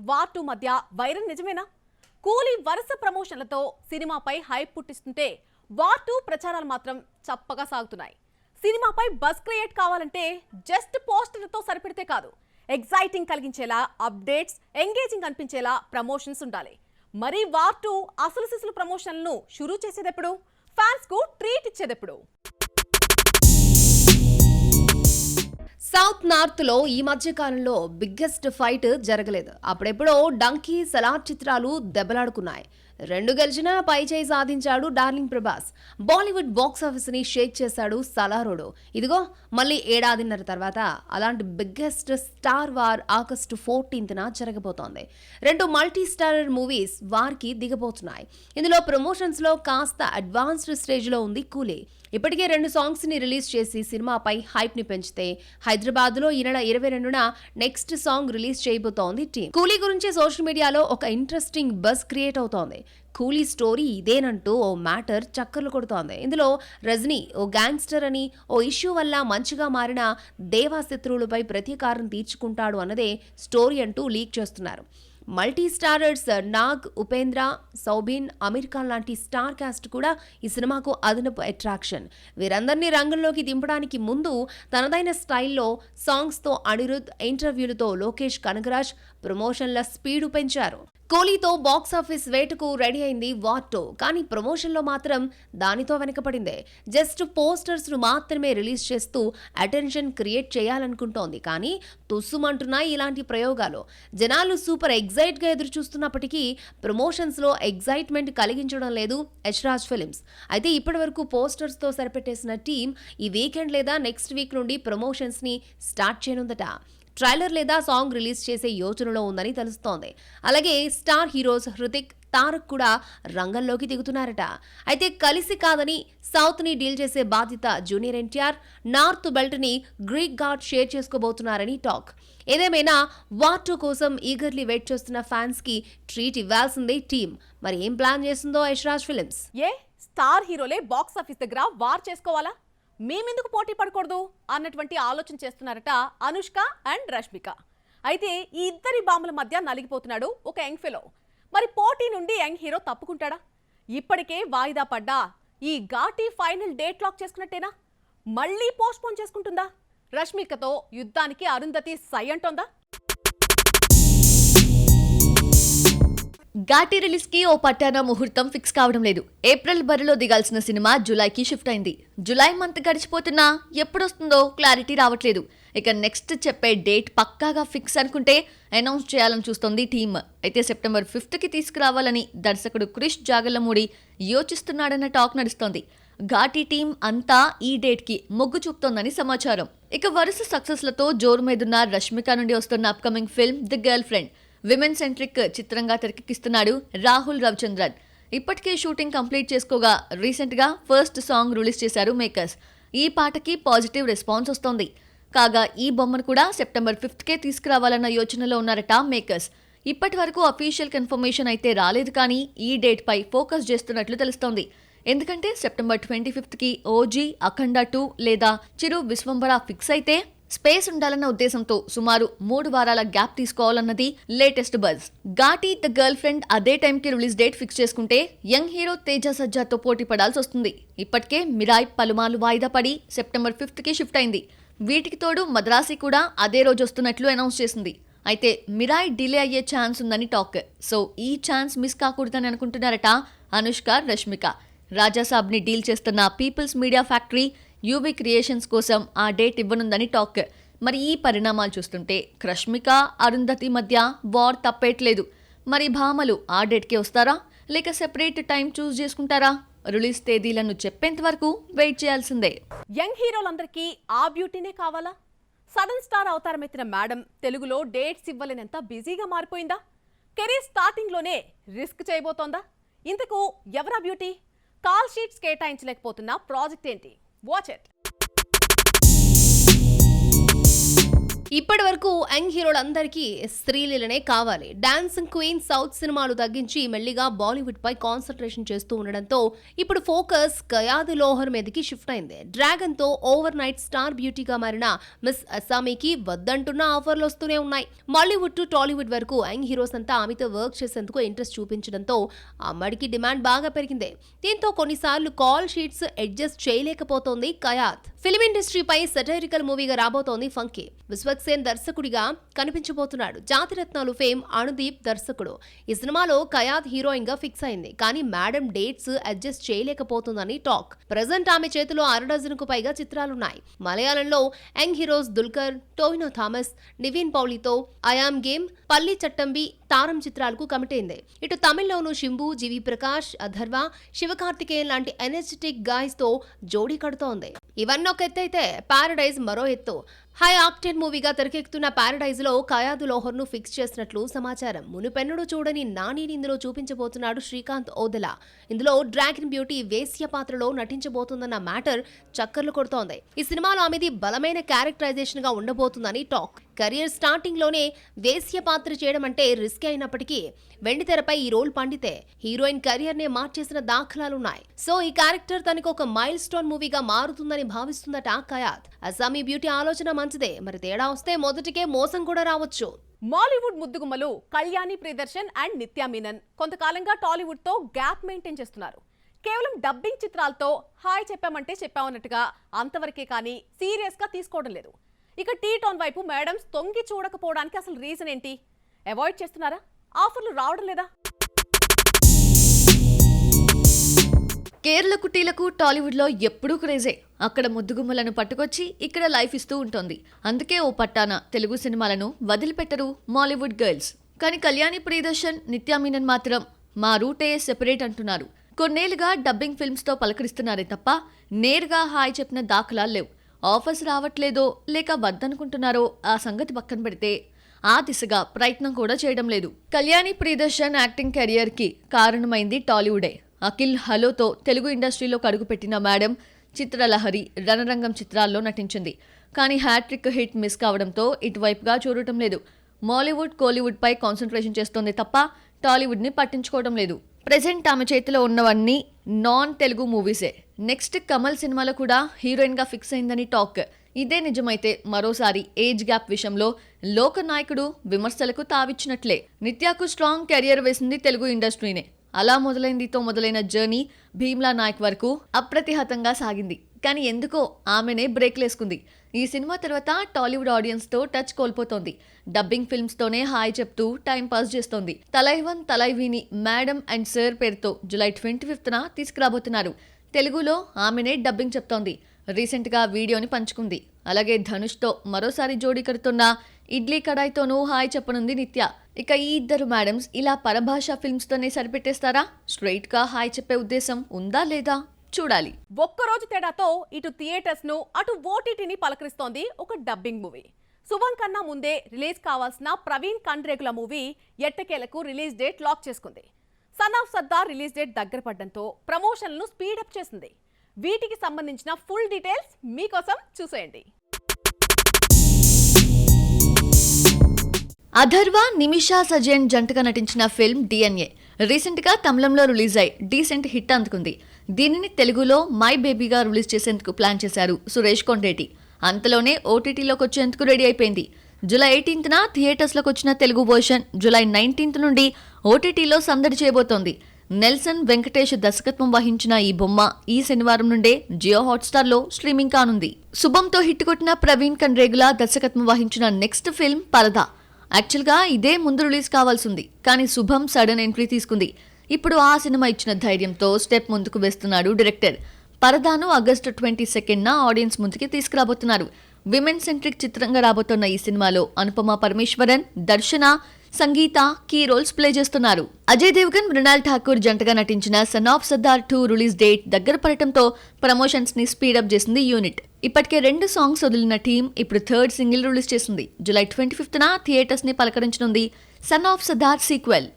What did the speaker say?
War 2 మధ్య వైరం నిజమేనా? కూలీ వరుస ప్రమోషన్లతో సినిమాపై హైప్ పుట్టిస్తుంటే వార్ 2 ప్రచారాలు మాత్రం చప్పగా సాగుతున్నాయి. సినిమాపై బజ్ క్రియేట్ కావాలంటే జస్ట్ పోస్టర్లతో సరిపెడితే కాదు, ఎగ్జైటింగ్ కలిగించేలా అప్డేట్స్, ఎంగేజింగ్ అనిపించేలా ప్రమోషన్స్ ఉండాలి. మరి వార్ 2 అసలు సిసలు ప్రమోషన్లను షురూ చేసేదెప్పుడు? ఫ్యాన్స్ కు ట్రీట్ ఇచ్చేదెప్పుడు? సౌత్ నార్త్ లో ఈ మధ్య కాలంలో బిగ్గెస్ట్ ఫైట్ జరగలేదు. అప్పుడెప్పుడో డంకీ, సలార్ చిత్రాలు దెబ్బలాడుకున్నాయి. 2 గెలిచినా పై చేయి సాధించాడు darling Prabhas. Bollywood box office ని షేక్ చేశాడు సలారోడు. ఇదిగో మళ్ళీ ఏడాదిన్నర తర్వాత అలాంటి బిగ్గెస్ట్ స్టార్ వార్ ఆగస్టు 14న జరగబోతోంది. 2 మల్టీ స్టారర్ మూవీస్ వార్కి దిగబోతున్నాయి. ఇందులో ప్రమోషన్స్ లో కాస్త అడ్వాన్స్డ్ స్టేజ్ లో ఉంది కూలీ. ఇప్పటికే 2 సాంగ్స్ ని రిలీజ్ చేసి సినిమాపై హైప్ ని పెంచితే హైదరాబాద్ లో ఈ నెల 22న నెక్స్ట్ సాంగ్ రిలీజ్ చేయబోతోంది టీం. కూలీ గురించి సోషల్ మీడియాలో ఒక ఇంట్రెస్టింగ్ బజ్ క్రియేట్ అవుతోంది. కూలీ స్టోరీ ఇదేనంటూ ఓ మ్యాటర్ చక్కర్లు కొడుతోంది. ఇందులో రజనీ ఓ గ్యాంగ్స్టర్ అని, ఓ ఇష్యూ వల్ల మంచిగా మారిన దేవాశత్రువులపై ప్రతీకారం తీర్చుకుంటాడు అన్నదే స్టోరీ అంటూ లీక్ చేస్తున్నారు. మల్టీ స్టారర్స్ నాగ్, ఉపేంద్ర, సౌబిన్, అమీర్ ఖాన్ లాంటి స్టార్ కాస్ట్ కూడా ఈ సినిమాకు అదనపు అట్రాక్షన్. వీరందరినీ రంగంలోకి దింపడానికి ముందు తనదైన స్టైల్లో సాంగ్స్తో అనిరుద్, ఇంటర్వ్యూలతో లోకేష్ కనగరాజ్ ప్రమోషన్ల స్పీడు పెంచారు. కూలీతో బాక్సాఫీస్ వేటుకు రెడీ అయింది వార్ 2. కానీ ప్రమోషన్లో మాత్రం దానితో వెనకపడిందే. జస్ట్ పోస్టర్స్ ను మాత్రమే రిలీజ్ చేస్తూ అటెన్షన్ క్రియేట్ చేయాలనుకుంటోంది. కానీ తుస్సుమంటున్నాయి ఇలాంటి ప్రయోగాలు. జనాలు సూపర్ ఎగ్జైట్ గా ఎదురు చూస్తున్నప్పటికీ ప్రమోషన్స్ లో ఎగ్జైట్మెంట్ కలిగించడం లేదు యశ్రాజ్ ఫిలిమ్స్. అయితే ఇప్పటి వరకు పోస్టర్స్ తో సరిపెట్టేసిన టీం ఈ వీకెండ్ లేదా నెక్స్ట్ వీక్ నుండి ప్రమోషన్స్ ని స్టార్ట్ చేయనుందట. ట్రైలర్ లేదా సాంగ్ రిలీజ్ చేసే యోచనలో ఉందని తెలుస్తోంది. అలాగే స్టార్ హీరోస్ హృతిక్, తారక్ కూడా రంగంలోకి దిగుతున్నారట. అయితే కలిసి కాదని సౌత్ ని డీల్ చేసే బాధ్యత జూనియర్ ఎన్టీఆర్, నార్త్ బెల్ట్ ని గ్రీక్ గాడ్ షేర్ చేసుకోబోతున్నారని టాక్. ఏదేమైనా వార్ 2 కోసం ఈగర్లీ వెయిట్ చేస్తున్న ఫ్యాన్స్ కి ట్రీట్ ఇవ్వాల్సిందే టీం. మరి ఏం ప్లాన్ చేస్తుందో యశ్రాజ్ ఫిలిమ్స్. స్టార్ హీరోలే బాక్స్ ఆఫీస్ దగ్గర వార్ చేసుకోవాలా? మేమెందుకు పోటీ పడకూడదు అన్నటువంటి ఆలోచన చేస్తున్నారట అనుష్క అండ్ రష్మిక. అయితే ఈ ఇద్దరి బాంబుల మధ్య నలిగిపోతున్నాడు ఒక యంగ్ ఫెలో. మరి పోటీ నుండి యంగ్ హీరో తప్పుకుంటాడా? ఇప్పటికే వాయిదా పడ్డా ఈ ఘాటీ ఫైనల్ డేట్ లాక్ చేసుకున్నట్టేనా? మళ్ళీ పోస్ట్ పోన్ చేసుకుంటుందా? రష్మికతో యుద్ధానికి అరుంధతి సై అంటోందా? ఘాటీ రిలీజ్ కి ఓ పట్టాన ముహూర్తం ఫిక్స్ కావడం లేదు. ఏప్రిల్ బరిలో దిగాల్సిన సినిమా జులైకి షిఫ్ట్ అయింది. జులై మంత్ గడిచిపోతున్నా ఎప్పుడొస్తుందో క్లారిటీ రావట్లేదు. ఇక నెక్స్ట్ చెప్పే డేట్ పక్కాగా ఫిక్స్ అనుకుంటే అనౌన్స్ చేయాలని చూస్తోంది టీమ్. అయితే సెప్టెంబర్ 5కి తీసుకురావాలని దర్శకుడు క్రిష్ జాగల్లమూడి యోచిస్తున్నాడన్న టాక్ నడుస్తోంది. ఘాటీ టీం అంతా ఈ డేట్ కి మొగ్గు చూపుతోందని సమాచారం. ఇక వరుస సక్సెస్లతో జోరు మీదున్న రష్మిక నుండి వస్తున్న upcoming film the girl friend women centric చిత్రంగా తెరకెక్కిస్తున్నాడు రాహుల్ రవిచంద్రన్. ఇప్పటికే షూటింగ్ కంప్లీట్ చేసుకోగా రీసెంట్ గా ఫస్ట్ సాంగ్ రిలీజ్ చేశారు మేకర్స్. ఈ పాటకి పాజిటివ్ రెస్పాన్స్ వస్తోంది. కాగా ఈ బొమ్మను కూడా సెప్టెంబర్ 5కే తీసుకురావాలన్న యోచనలో ఉన్నారట మేకర్స్. ఇప్పటి వరకు అఫీషియల్ కన్ఫర్మేషన్ అయితే రాలేదు, కానీ ఈ డేట్ పై ఫోకస్ చేస్తున్నట్లు తెలుస్తోంది. ఎందుకంటే సెప్టెంబర్ 25కి ఓజీ, అఖండ 2 లేదా చిరు విశ్వంబర ఫిక్స్ అయితే స్పేస్ ఉండాలన్న ఉద్దేశంతో సుమారు 3 వారాల గ్యాప్ తీసుకోవాలన్నది latest buzz. ఘాటీ the girl friend అదే టైంకి రిలీజ్ డేట్ ఫిక్స్ చేసుకుంటే యంగ్ హీరో తేజ సజ్జాతో పోటీ పడాల్సి వస్తుంది. ఇప్పటికే మిరాయ్ పలుమార్లు వాయిదా పడి సెప్టెంబర్ 5కి షిఫ్ట్ అయింది. వీటికి తోడు మద్రాసి కూడా అదే రోజు వస్తున్నట్లు అనౌన్స్ చేసింది. అయితే మిరాయ్ డిలే అయ్యే ఛాన్స్ ఉందని టాక్. సో ఈ ఛాన్స్ మిస్ కాకూడదని అనుకుంటున్నారట అనుష్క, రష్మిక. రాజాసాబ్ ని డీల్ చేస్తున్న people's media factory UV creations కోసం ఆ డేట్ ఇవ్వనుందని టాక్. మరి ఈ పరిణామాలు చూస్తుంటే రష్మిక, అరుంధతి మధ్య వార్ తప్పేట్లేదు. మరి భామలు ఆ డేట్కే వస్తారా, లేక సెపరేట్ టైం చూస్ చేసుకుంటారా? రిలీజ్ తేదీలను చెప్పేంత వరకు వెయిట్ చేయాల్సిందే. యంగ్ హీరోలందరికీ ఆ బ్యూటీనే కావాలా? సడన్ స్టార్ అవతారం ఎత్తిన మేడం తెలుగులో డేట్స్ ఇవ్వలేనంత బిజీగా మారిపోయిందా? కెరీర్ స్టార్టింగ్ లోనే రిస్క్ చేయబోతోందా? ఇంతకు ఎవరా బ్యూటీ? కాల్ షీట్స్ కేటాయించలేకపోతున్న ప్రాజెక్ట్ ఏంటి? Watch it. ఇప్పటి వరకు యంగ్ హీరోలందరికీ స్త్రీలీలనే కావాలి. డాన్సింగ్ క్వీన్ సౌత్ సినిమాలు తగ్గించి మెల్లిగా బాలీవుడ్ పై కాన్సన్ట్రేషన్ చేస్తూ ఉండడంతో ఇప్పుడు ఫోకస్ కయాద్ లోహర్ మీదకి షిఫ్ట్ అయింది. డ్రాగన్ తో ఓవర్ నైట్ స్టార్ బ్యూటీగా మారిన మిస్ అస్సామీకి వద్దంటున్న ఆఫర్లు వస్తూనే ఉన్నాయి. బాలీవుడ్ టు టాలీవుడ్ వరకు యంగ్ హీరోస్ అంతా ఆమెతో వర్క్ చేసేందుకు ఇంట్రెస్ట్ చూపించడంతో అమ్మడికి డిమాండ్ బాగా పెరిగింది. దీంతో కొన్నిసార్లు కాల్ షీట్స్ అడ్జస్ట్ చేయలేకపోతోంది కయాద్. ఫిల్మ్ ఇండస్ట్రీపై సెటైరికల్ మూవీగా రాబోతోంది ఫంకీ. విశ్వక్సేన్ దర్శకుడిగా కనిపించబోతున్నాడు. జాతిరత్నాలు ఫేమ్ అనుదీప్ దర్శకుడు. ఈ సినిమాలో కయాద్ హీరోయిన్ గా ఫిక్స్ అయింది. కానీ మేడం డేట్స్ అడ్జస్ట్ చేయలేకపోతుందని టాక్. ప్రెజెంట్ ఆమె చేతిలో 6 డజన్కు పైగా చిత్రాలున్నాయి. మలయాళంలో యంగ్ హీరోస్ దుల్కర్, టోవినో థామస్, నివిన్ పౌలితో ఐయామ్ గేమ్, పల్లి చట్టంబి తారం చిత్రాలకు కమిట్ అయింది. ఇటు తమిళ్లోనూ శింబు, జీవి ప్రకాష్, అథర్వ, శివకార్తికేయన్ లాంటి ఎనర్జెటిక్ గాయ్స్ తో జోడీ కడుతోంది. ఇవన్నీ ఒక ఎత్తైతే పారడైజ్ మరో ఎత్తు. హై ఆక్టేన్ మూవీగా తెరకెక్కుతున్న పారడైజ్ లో కయాద్ లోహర్ ను ఫిక్స్ చేసినట్లు సమాచారం. మునుపెన్నడూ చూడని నానిని ఇందులో చూపించబోతున్నాడు శ్రీకాంత్ ఓదెలా. ఇందులో డ్రాగన్ బ్యూటీ వేశ్య పాత్రలో నటించబోతుందన్న మ్యాటర్ చక్కర్లు కొడుతోంది. ఈ సినిమాలో ఆమెది బలమైన క్యారెక్టరైజేషన్ గా ఉండబోతుందని టాక్. కెరియర్ స్టార్టింగ్ లోనే వేశ్య పాత్ర చేయడం అంటే రిస్క్ అయినప్పటికీ వెండితెరపై ఈ రోల్ పండితే హీరోయిన్ కెరియర్ నే మార్చేసిన దాఖలాలున్నాయి. సో ఈ క్యారెక్టర్ తనకు ఒక మైల్ స్టోన్ మూవీగా మారుతుందని భావిస్తుందట కయాద్. అస్సామీ బ్యూటీ ఆలోచన మంచిదే, మరి తేడా వస్తే మొదటికే మోసం కూడా రావచ్చు. మాలీవుడ్ ముద్దుగుమ్మలు కళ్యాణి ప్రియదర్శన్ అండ్ నిత్యా మీనన్ కొంతకాలంగా టాలీవుడ్ తో గ్యాప్ మెయింటైన్ చేస్తున్నారు. కేవలం డబ్బింగ్ చిత్రాలతో హాయ్ చెప్పామంటే చెప్పామన్నట్టుగా అంతవరకే కానీ సీరియస్ గా తీసుకోవడం లేదు. ఇక టీ టౌన్ వైపు మేడమ్స్ తొంగి చూడకపోవడానికి అసలు రీజన్ ఏంటి? అవాయిడ్ చేస్తున్నారా? ఆఫర్లు రావడం లేదా? కేరళ కుటీలకు టాలీవుడ్లో ఎప్పుడూ క్రేజే. అక్కడ ముద్దుగుమ్మలను పట్టుకొచ్చి ఇక్కడ లైఫ్ ఇస్తూ ఉంటుంది. అందుకే ఓ పట్టాన తెలుగు సినిమాలను వదిలిపెట్టరు మాలీవుడ్ గర్ల్స్. కానీ కళ్యాణి ప్రియదర్శన్, నిత్యా మీనన్ మాత్రం మా రూటే సెపరేట్ అంటున్నారు. కొన్నేళ్లుగా డబ్బింగ్ ఫిల్మ్స్తో పలకరిస్తున్నారే తప్ప నేరుగా హాయ్ చెప్పిన దాఖలాలు లేవు. ఆఫర్స్ రావట్లేదో లేక వద్దనుకుంటున్నారో ఆ సంగతి పక్కన పెడితే ఆ దిశగా ప్రయత్నం కూడా చేయడం లేదు. కళ్యాణి ప్రియదర్శన్ యాక్టింగ్ కెరియర్ కి కారణమైంది టాలీవుడే. అఖిల్ హలోతో తెలుగు ఇండస్ట్రీలో కడుగుపెట్టిన మేడం చిత్రలహరి, రణరంగం చిత్రాల్లో నటించింది. కానీ హ్యాట్రిక్ హిట్ మిస్ కావడంతో ఇటువైపుగా చూడటం లేదు. మాలీవుడ్, కోలీవుడ్ పై కాన్సన్ట్రేషన్ చేస్తోంది తప్ప టాలీవుడ్ ని పట్టించుకోవడం లేదు. ప్రెజెంట్ ఆమె చేతిలో ఉన్నవన్నీ నాన్ తెలుగు మూవీసే. నెక్స్ట్ కమల్ సినిమాలో కూడా హీరోయిన్ గా ఫిక్స్ అయిందని టాక్. ఇదే నిజమైతే మరోసారి ఏజ్ గ్యాప్ విషయంలో లోకనాయకుడు విమర్శలకు తావిచ్చినట్లే. నిత్యాకు స్ట్రాంగ్ కెరియర్ వేసింది తెలుగు ఇండస్ట్రీనే. అలా మొదలైన జర్నీ భీమ్లా నాయక్ వరకు అప్రతిహతంగా సాగింది. కానీ ఎందుకో ఆమెనే బ్రేక్లేసుకుంది. ఈ సినిమా తర్వాత టాలీవుడ్ ఆడియన్స్తో టచ్ కోల్పోతోంది. డబ్బింగ్ ఫిల్మ్స్తోనే హాయ్ చెప్తూ టైం పాస్ చేస్తోంది. తలైవన్ తలైవీని మేడం అండ్ సర్ పేరుతో జూలై 25న తీసుకురాబోతున్నారు. తెలుగులో ఆమెనే డబ్బింగ్ చెప్తోంది. రీసెంట్గా వీడియోని పంచుకుంది. అలాగే ధనుష్తో మరోసారి జోడీ కడుతున్న ఇడ్లీ కడాయితోనూ హాయ్ చెప్పనుంది నిత్య. ఇక ఈ ఇద్దరు మేడమ్స్ ఇలా పరభాషా ఫిల్మ్స్తోనే సరిపెట్టేస్తారా? స్ట్రైట్గా హాయ్ చెప్పే ఉద్దేశం ఉందా లేదా చూడాలి. ఒక్కరోజు తేడాతో ఇటు థియేటర్స్ ను అటు ఓటీటీని పలకరిస్తోంది ఒక డబ్బింగ్ మూవీ. శుభం కన్నా ముందే రిలీజ్ కావాల్సిన ప్రవీణ్ కండ్రేగుల మూవీ ఎట్టకేలకు రిలీజ్ డేట్ లాక్ చేసుకుంది. Son of Sardar release date దగ్గర పడడంతో ప్రమోషన్లను స్పీడప్ చేసింది. వీటికి సంబంధించిన ఫుల్ డీటెయిల్స్ మీకోసం చూసేయండి. అథర్వ, నిమిషా సజయన్ జంటగా నటించిన ఫిల్మ్ DNA రీసెంట్గా తమిళంలో రిలీజ్ అయి డీసెంట్ హిట్ అందుకుంది. దీనిని తెలుగులో మై బేబీగా రిలీజ్ చేసేందుకు ప్లాన్ చేశారు సురేష్ కొండేటి. అంతలోనే ఓటీటీలోకి వచ్చేందుకు రెడీ అయిపోయింది. జూలై 18న థియేటర్స్లోకి వచ్చిన తెలుగు వర్షన్ జూలై 19th నుండి ఓటీటీలో సందడి చేయబోతోంది. నెల్సన్ వెంకటేష్ దర్శకత్వం వహించిన ఈ బొమ్మ ఈ శనివారం నుండే జియో హాట్స్టార్లో స్ట్రీమింగ్ కానుంది. శుభంతో హిట్ కొట్టిన ప్రవీణ్ కండ్రేగుల దర్శకత్వం వహించిన నెక్స్ట్ ఫిల్మ్ పరదా. యాక్చువల్గా ఇదే ముందు రిలీజ్ కావాల్సింది, కానీ శుభం సడన్ ఎంట్రీ తీసుకుంది. ఇప్పుడు ఆ సినిమా ఇచ్చిన ధైర్యంతో స్టెప్ ముందుకు వేస్తున్నాడు డైరెక్టర్. పరదాను ఆగస్టు 22న ఆడియన్స్ ముందుకి తీసుకురాబోతున్నారు. విమెన్ సెంట్రిక్ చిత్రంగా రాబోతున్న ఈ సినిమాలో అనుపమ పరమేశ్వరన్, దర్శన, సంగీత కీ రోల్స్ ప్లే చేస్తున్నారు. అజయ్ దేవగన్, మృణాల్ ఠాకూర్ జంటగా నటించిన son of Sardar 2 release date దగ్గర పడటంతో ప్రమోషన్స్ ని స్పీడప్ చేసింది యూనిట్. ఇప్పటికే 2 సాంగ్స్ వదిలిన టీం ఇప్పుడు 3rd సింగిల్ రిలీజ్ చేసింది. జూలై 25న థియేటర్స్ ని పలకరించనుంది సన్ ఆఫ్ సర్దార్ సీక్వెల్.